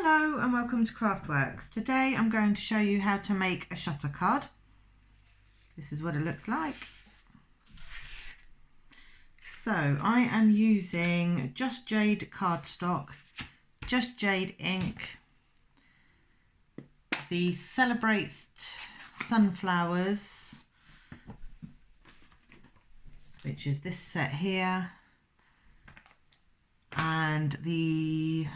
Hello and welcome to Craftworks. Today I'm going to show you how to make a shutter card. This is what it looks like. So I am using Just Jade cardstock, Just Jade ink, the Celebrate Sunflowers, which is this set here, and the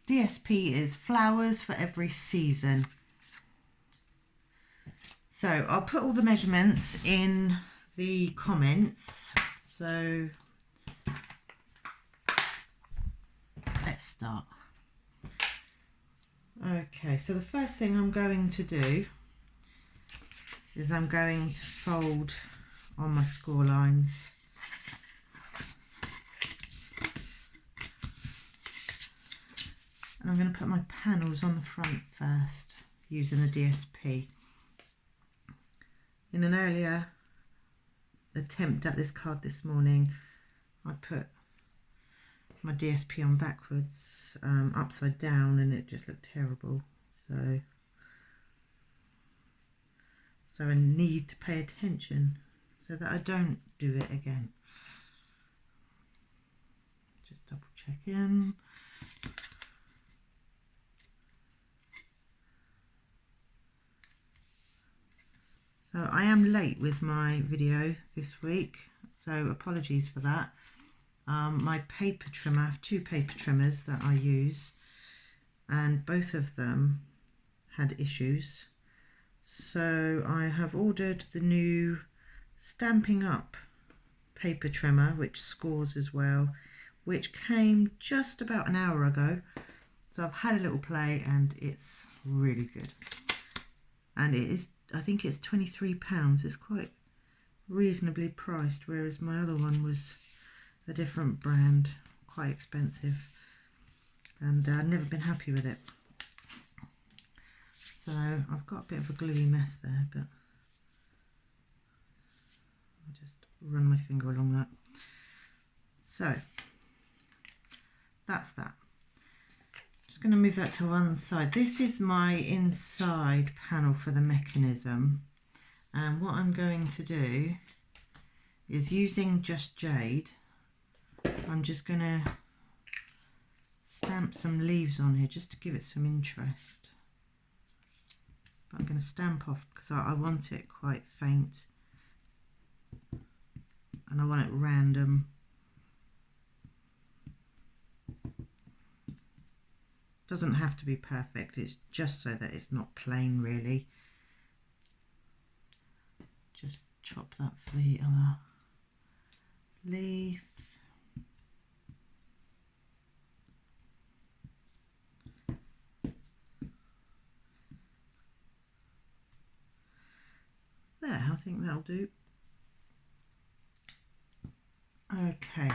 DSP is Flowers for Every Season. So I'll put all the measurements in the comments. So let's start. Okay, so the first thing I'm going to do is I'm going to fold on my score lines. And I'm going to put my panels on the front first using the DSP. In an earlier attempt at this card this morning, I put my DSP on backwards, upside down, and it just looked terrible. So I need to pay attention so that I don't do it again. Just double check in. So I am late with my video this week, so apologies for that. My paper trimmer, I have two paper trimmers that I use, and both of them had issues. So I have ordered the new Stampin' Up paper trimmer, which scores as well, which came just about an hour ago. So I've had a little play and it's really good. And it is, I think it's £23. It's quite reasonably priced, whereas my other one was a different brand, quite expensive, and I've never been happy with it. So I've got a bit of a gluey mess there, but I'll just run my finger along that. So that's that. Just going to move that to one side. This is my inside panel for the mechanism, and what I'm going to do is, using Just Jade, I'm just going to stamp some leaves on here just to give it some interest. But I'm going to stamp off because I want it quite faint and I want it random. Doesn't have to be perfect, it's just so that it's not plain really. Just chop that for the other leaf. There, I think that'll do. Okay.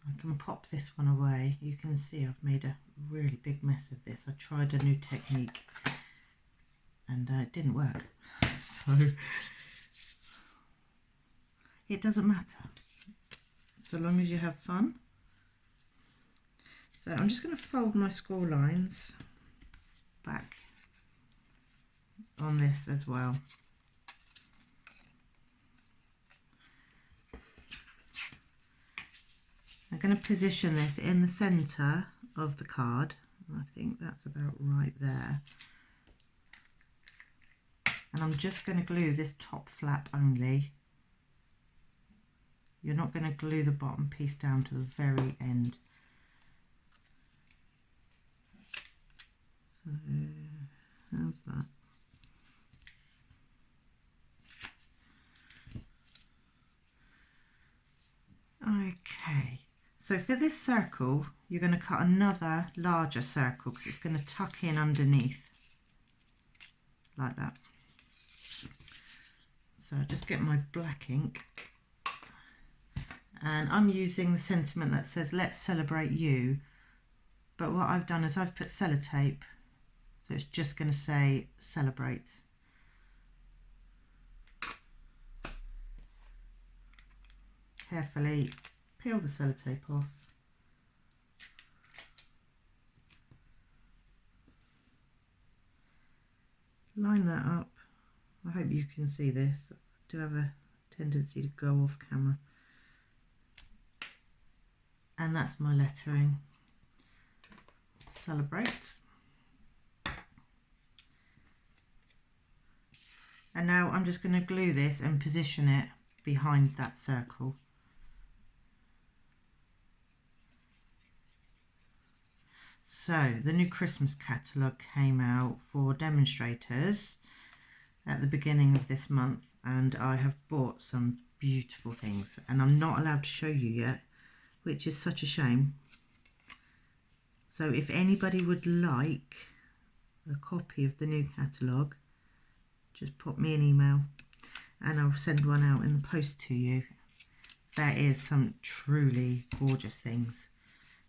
I can pop this one away. You can see I've made a really big mess of this. I tried a new technique and it didn't work. So it doesn't matter, so long as you have fun. So I'm just going to fold my score lines back on this as well. I'm going to position this in the centre of the card. I think that's about right there. And I'm just going to glue this top flap only. You're not going to glue the bottom piece down to the very end. So, how's that? Okay. So for this circle, you're going to cut another larger circle because it's going to tuck in underneath, like that. So just get my black ink, and I'm using the sentiment that says "Let's celebrate you," but what I've done is I've put sellotape, so it's just going to say "Celebrate." Carefully peel the sellotape off. line that up. I hope you can see this. I do have a tendency to go off camera. And that's my lettering. Celebrate. And now I'm just going to glue this and position it behind that circle. So the new Christmas catalogue came out for demonstrators at the beginning of this month, and I have bought some beautiful things, and I'm not allowed to show you yet, which is such a shame. So if anybody would like a copy of the new catalogue, just pop me an email and I'll send one out in the post to you. There is some truly gorgeous things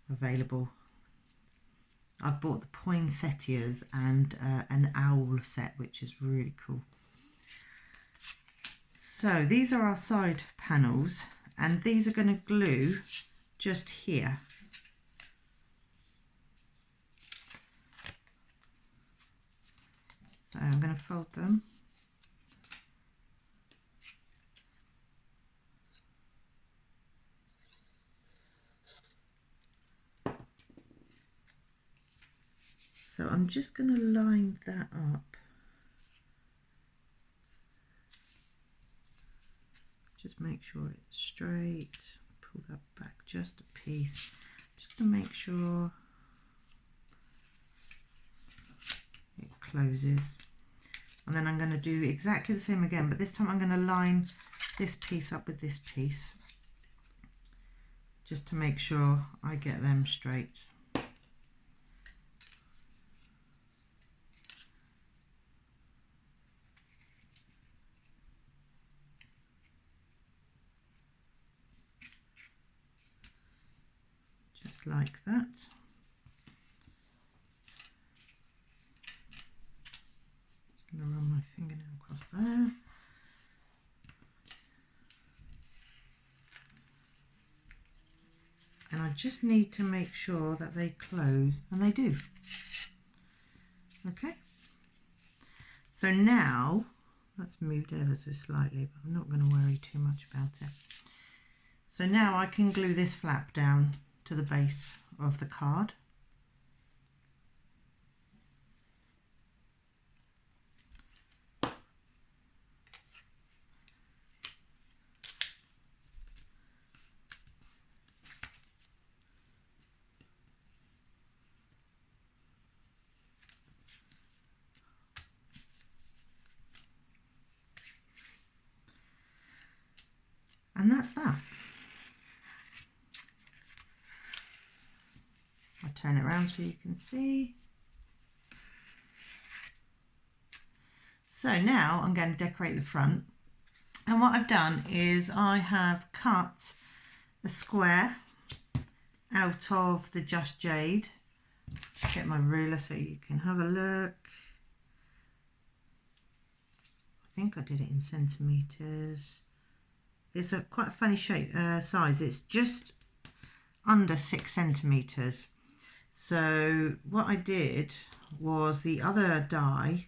available. I've bought the poinsettias and an owl set, which is really cool. So these are our side panels, and these are going to glue just here. So I'm going to fold them. So I'm just going to line that up. Just make sure it's straight. Pull that back just a piece. Just to make sure it closes. And then I'm going to do exactly the same again, but this time I'm going to line this piece up with this piece, just to make sure I get them straight. Just like that. I'm going to run my fingernail across there. And I just need to make sure that they close, and they do. Okay. So now, that's moved ever so slightly, but I'm not going to worry too much about it. So now I can glue this flap down to the base of the card. And that's that. I'll turn it around so you can see. So now I'm going to decorate the front. And what I've done is I have cut a square out of the Just Jade. Get my ruler so you can have a look. I think I did it in centimetres. It's quite a funny shape, size. It's just under 6 centimetres. So what I did was, the other die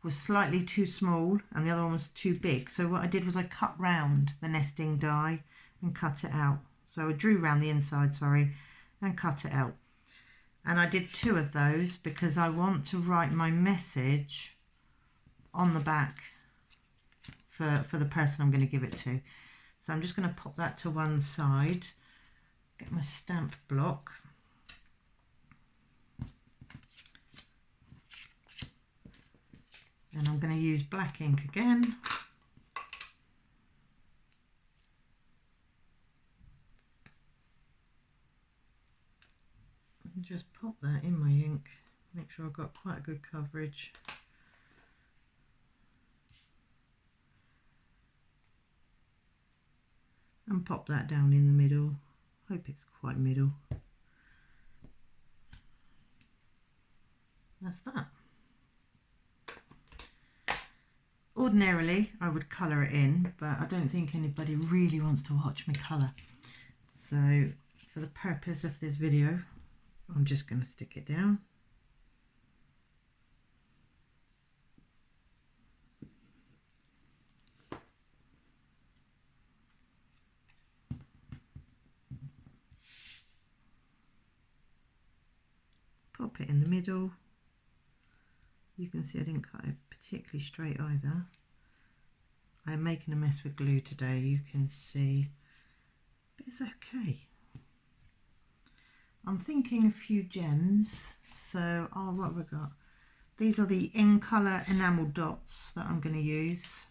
was slightly too small and the other one was too big. So what I did was I cut round the nesting die and cut it out. So I drew round the inside, sorry, and cut it out. And I did 2 of those because I want to write my message on the back for the person I'm going to give it to. So I'm just going to pop that to one side, get my stamp block, and I'm going to use black ink again. And just pop that in my ink, make sure I've got quite a good coverage. And pop that down in the middle. Hope it's quite middle. That's that. Ordinarily I would colour it in, but I don't think anybody really wants to watch me colour. So for the purpose of this video, I'm just going to stick it down. pop it in the middle. You can see I didn't cut it particularly straight either. I'm making a mess with glue today, you can see, but it's okay. I'm thinking a few gems, so what have I got? These are the in colour enamel dots that I'm going to use.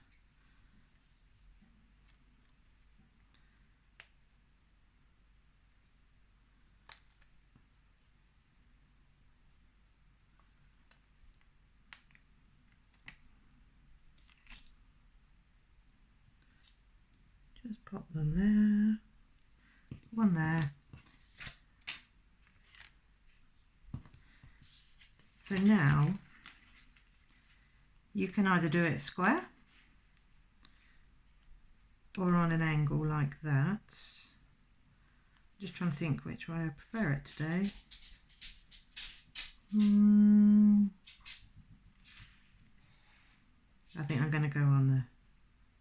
Just pop them there, one there. So now you can either do it square or on an angle like that. Just trying to think which way I prefer it today. I think I'm going to go on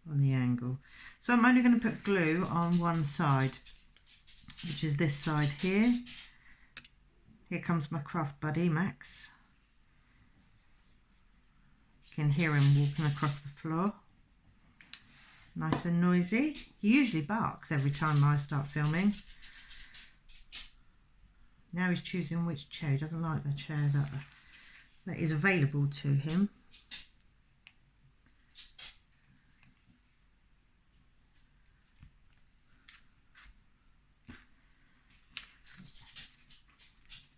the angle. So I'm only going to put glue on one side, which is this side here. Here comes my craft buddy Max. You can hear him walking across the floor. Nice and noisy. He usually barks every time I start filming. Now he's choosing which chair. He doesn't like the chair that is available to him.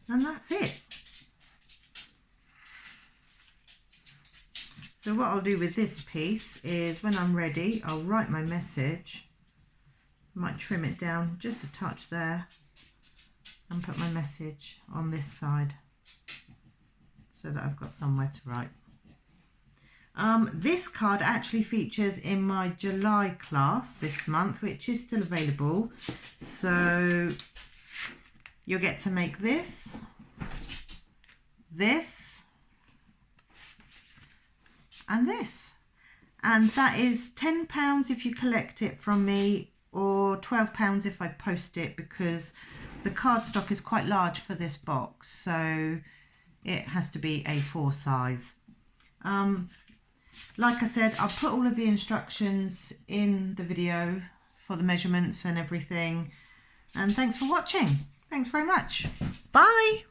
And that's it. So what I'll do with this piece is when I'm ready, I'll write my message. I might trim it down just a touch there and put my message on this side so that I've got somewhere to write. This card actually features in my July class this month, which is still available. So you'll get to make this, and this. And that is £10 if you collect it from me, or £12 if I post it, because the cardstock is quite large for this box, so it has to be A4 size. Like I said, I'll put all of the instructions in the video for the measurements and everything. And thanks for watching. Thanks very much. Bye.